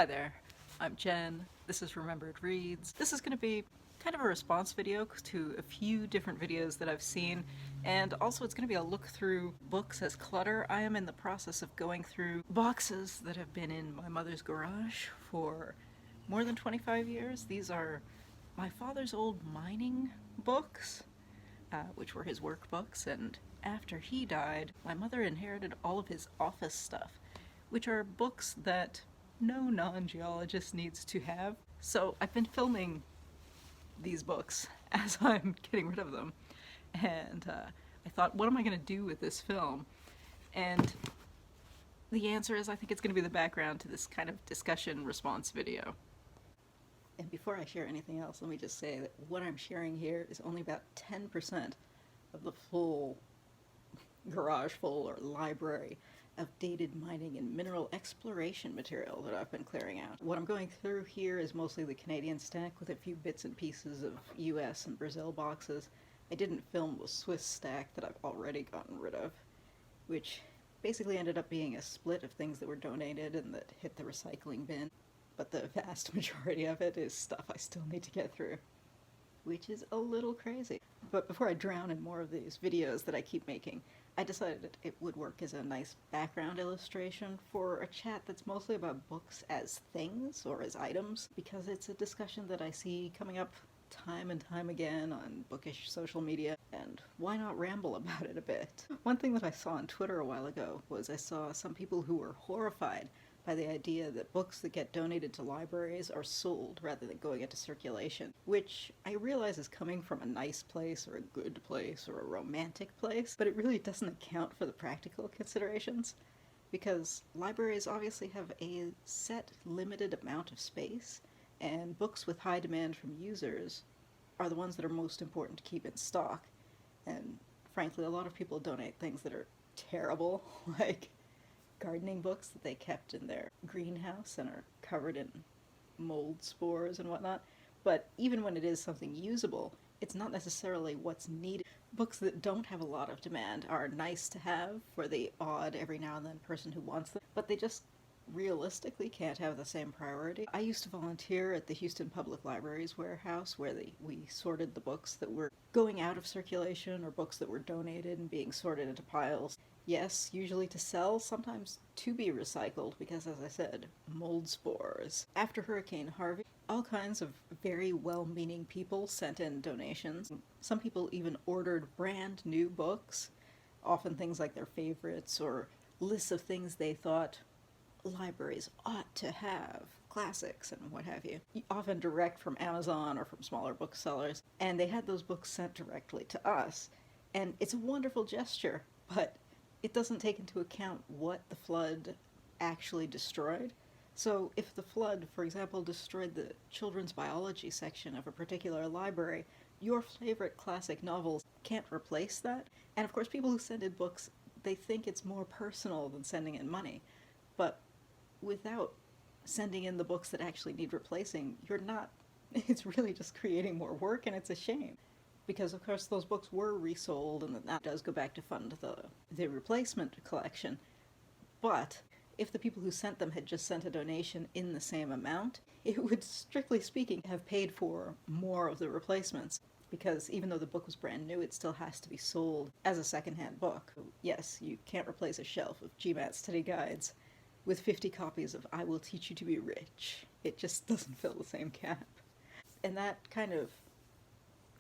Hi there, I'm Jen. This is Remembered Reads. This is going to be kind of a response video to a few different videos that I've seen, and also it's going to be a look through books as clutter. I am in the process of going through boxes that have been in my mother's garage for more than 25 years. These are my father's old mining books, which were his workbooks, and after he died, my mother inherited all of his office stuff, which are books that no non-geologist needs to have. So I've been filming these books as I'm getting rid of them, and I thought, what am I going to do with this film? And the answer is I think it's going to be the background to this kind of discussion response video. And before I share anything else, let me just say that what I'm sharing here is only about 10% of the full garage full or library of dated mining and mineral exploration material that I've been clearing out. What I'm going through here is mostly the Canadian stack with a few bits and pieces of US and Brazil boxes. I didn't film the Swiss stack that I've already gotten rid of, which basically ended up being a split of things that were donated and that hit the recycling bin. But the vast majority of it is stuff I still need to get through, which is a little crazy. But before I drown in more of these videos that I keep making, I decided it would work as a nice background illustration for a chat that's mostly about books as things or as items, because it's a discussion that I see coming up time and time again on bookish social media, and why not ramble about it a bit? One thing that I saw on Twitter a while ago was I saw some people who were horrified by the idea that books that get donated to libraries are sold rather than going into circulation, which I realize is coming from a nice place or a good place or a romantic place, but it really doesn't account for the practical considerations, because libraries obviously have a set limited amount of space, and books with high demand from users are the ones that are most important to keep in stock. And frankly, a lot of people donate things that are terrible, like gardening books that they kept in their greenhouse and are covered in mold spores and whatnot. But even when it is something usable, it's not necessarily what's needed. Books that don't have a lot of demand are nice to have for the odd, every now and then person who wants them, but they just realistically can't have the same priority. I used to volunteer at the Houston Public Library's warehouse where we sorted the books that were going out of circulation or books that were donated and being sorted into piles. Yes, usually to sell, sometimes to be recycled because, as I said, mold spores. After Hurricane Harvey, all kinds of very well-meaning people sent in donations. Some people even ordered brand new books, often things like their favorites or lists of things they thought libraries ought to have, classics and what have you, often direct from Amazon or from smaller booksellers, and they had those books sent directly to us. And it's a wonderful gesture, but it doesn't take into account what the flood actually destroyed. So if the flood, for example, destroyed the children's biology section of a particular library, your favorite classic novels can't replace that. And of course, people who send in books, they think it's more personal than sending in money. But without sending in the books that actually need replacing, you're not, it's really just creating more work, and it's a shame. Because of course those books were resold, and that does go back to fund the replacement collection. But if the people who sent them had just sent a donation in the same amount, it would, strictly speaking, have paid for more of the replacements. Because even though the book was brand new, it still has to be sold as a secondhand book. Yes, you can't replace a shelf of GMAT study guides with 50 copies of I Will Teach You to Be Rich. It just doesn't fill the same gap. And that kind of,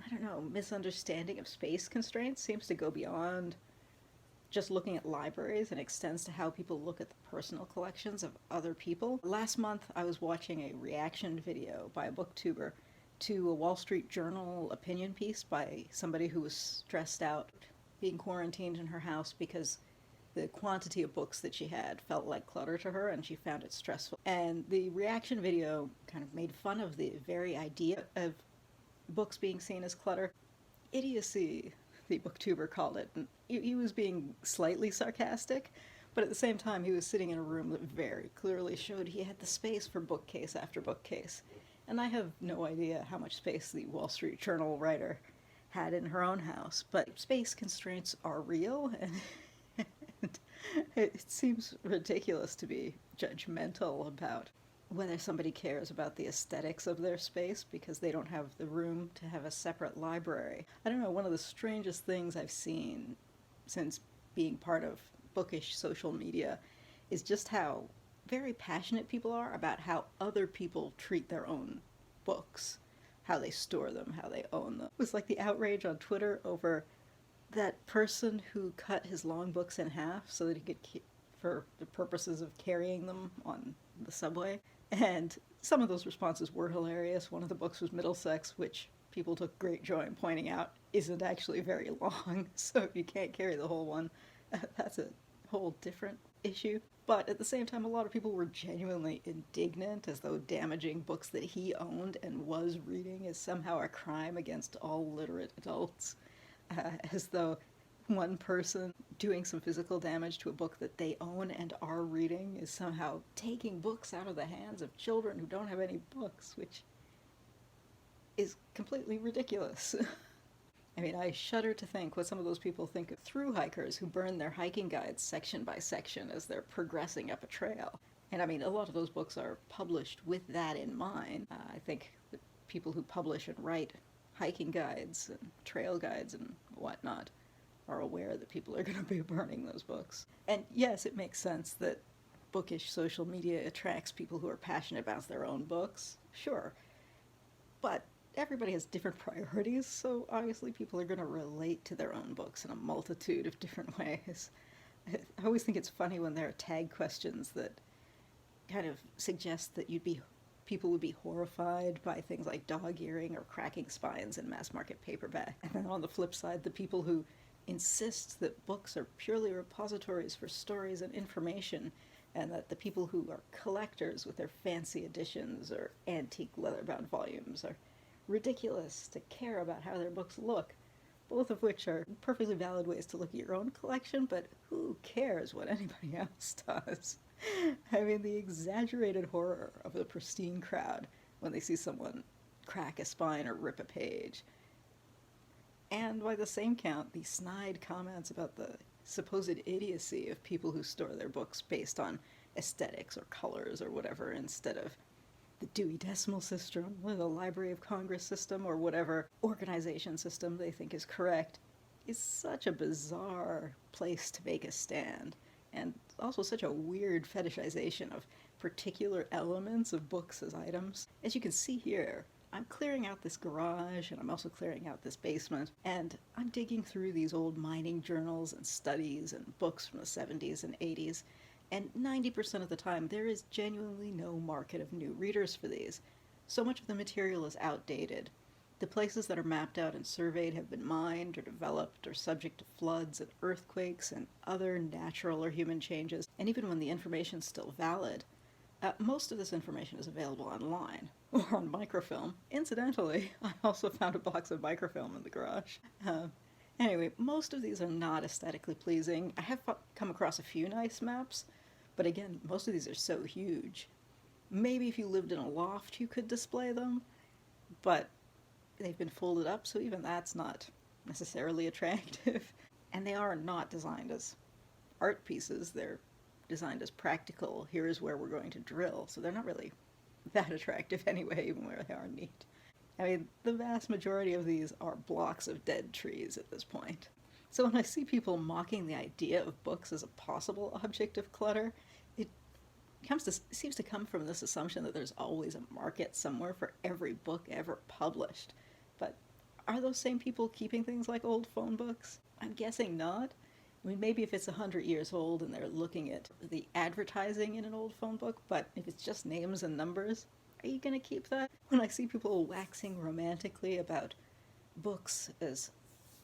I don't know, misunderstanding of space constraints seems to go beyond just looking at libraries and extends to how people look at the personal collections of other people. Last month I was watching a reaction video by a booktuber to a Wall Street Journal opinion piece by somebody who was stressed out being quarantined in her house because the quantity of books that she had felt like clutter to her, and she found it stressful. And the reaction video kind of made fun of the very idea of books being seen as clutter. Idiocy, the booktuber called it. And he was being slightly sarcastic, but at the same time he was sitting in a room that very clearly showed he had the space for bookcase after bookcase. And I have no idea how much space the Wall Street Journal writer had in her own house, but space constraints are real, and it seems ridiculous to be judgmental about whether somebody cares about the aesthetics of their space because they don't have the room to have a separate library. I don't know, one of the strangest things I've seen since being part of bookish social media is just how very passionate people are about how other people treat their own books, how they store them, how they own them. It was like the outrage on Twitter over that person who cut his long books in half so that he could, for the purposes of carrying them on the subway. And some of those responses were hilarious. One of the books was Middlesex, which people took great joy in pointing out isn't actually very long, so if you can't carry the whole one, that's a whole different issue. But at the same time, a lot of people were genuinely indignant, as though damaging books that he owned and was reading is somehow a crime against all literate adults. As though one person doing some physical damage to a book that they own and are reading is somehow taking books out of the hands of children who don't have any books, which is completely ridiculous. I mean, I shudder to think what some of those people think of through hikers who burn their hiking guides section by section as they're progressing up a trail. And I mean, a lot of those books are published with that in mind. I think the people who publish and write hiking guides and trail guides and whatnot are aware that people are going to be burning those books. And yes, it makes sense that bookish social media attracts people who are passionate about their own books, sure. But everybody has different priorities, so obviously people are going to relate to their own books in a multitude of different ways. I always think it's funny when there are tag questions that kind of suggest that people would be horrified by things like dog-earing or cracking spines in mass-market paperback. And then on the flip side, the people who insist that books are purely repositories for stories and information, and that the people who are collectors with their fancy editions or antique leather-bound volumes are ridiculous to care about how their books look, both of which are perfectly valid ways to look at your own collection, but who cares what anybody else does? I mean, the exaggerated horror of the pristine crowd when they see someone crack a spine or rip a page. And by the same count, the snide comments about the supposed idiocy of people who store their books based on aesthetics or colors or whatever instead of the Dewey Decimal System or the Library of Congress system or whatever organization system they think is correct is such a bizarre place to make a stand, and also such a weird fetishization of particular elements of books as items. As you can see here, I'm clearing out this garage, and I'm also clearing out this basement, and I'm digging through these old mining journals and studies and books from the 70s and 80s, and 90% of the time there is genuinely no market of new readers for these. So much of the material is outdated. The places that are mapped out and surveyed have been mined or developed or subject to floods and earthquakes and other natural or human changes, and even when the information's still valid, most of this information is available online or on microfilm. Incidentally, I also found a box of microfilm in the garage. Anyway, most of these are not aesthetically pleasing. I have come across a few nice maps, but again, most of these are so huge. Maybe if you lived in a loft you could display them, but they've been folded up, so even that's not necessarily attractive. And they are not designed as art pieces, they're designed as practical, here's where we're going to drill, so they're not really that attractive anyway, even where they are neat. I mean, the vast majority of these are blocks of dead trees at this point. So when I see people mocking the idea of books as a possible object of clutter, it seems to come from this assumption that there's always a market somewhere for every book ever published. But are those same people keeping things like old phone books? I'm guessing not. I mean, maybe if it's 100 years old and they're looking at the advertising in an old phone book, but if it's just names and numbers, are you going to keep that? When I see people waxing romantically about books as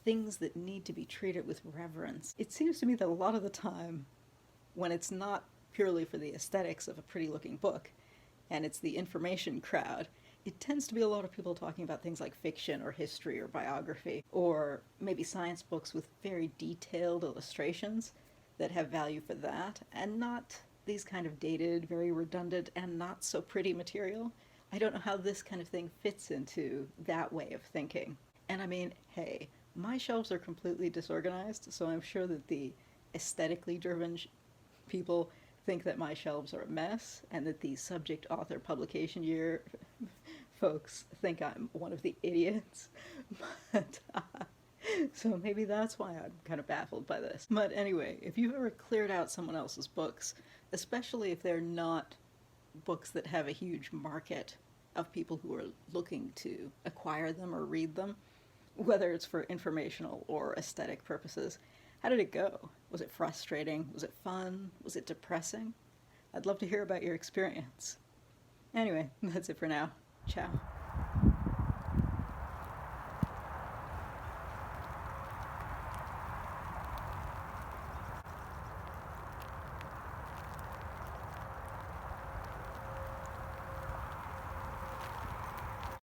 things that need to be treated with reverence, it seems to me that a lot of the time, when it's not purely for the aesthetics of a pretty-looking book, and it's the information crowd, it tends to be a lot of people talking about things like fiction or history or biography, or maybe science books with very detailed illustrations that have value for that, and not these kind of dated, very redundant, and not so pretty material. I don't know how this kind of thing fits into that way of thinking. And I mean, hey, my shelves are completely disorganized, so I'm sure that the aesthetically driven people think that my shelves are a mess and that the subject author publication year folks think I'm one of the idiots. But so maybe that's why I'm kind of baffled by this. But anyway, if you've ever cleared out someone else's books, especially if they're not books that have a huge market of people who are looking to acquire them or read them, whether it's for informational or aesthetic purposes, how did it go? Was it frustrating? Was it fun? Was it depressing? I'd love to hear about your experience. Anyway, that's it for now. Ciao.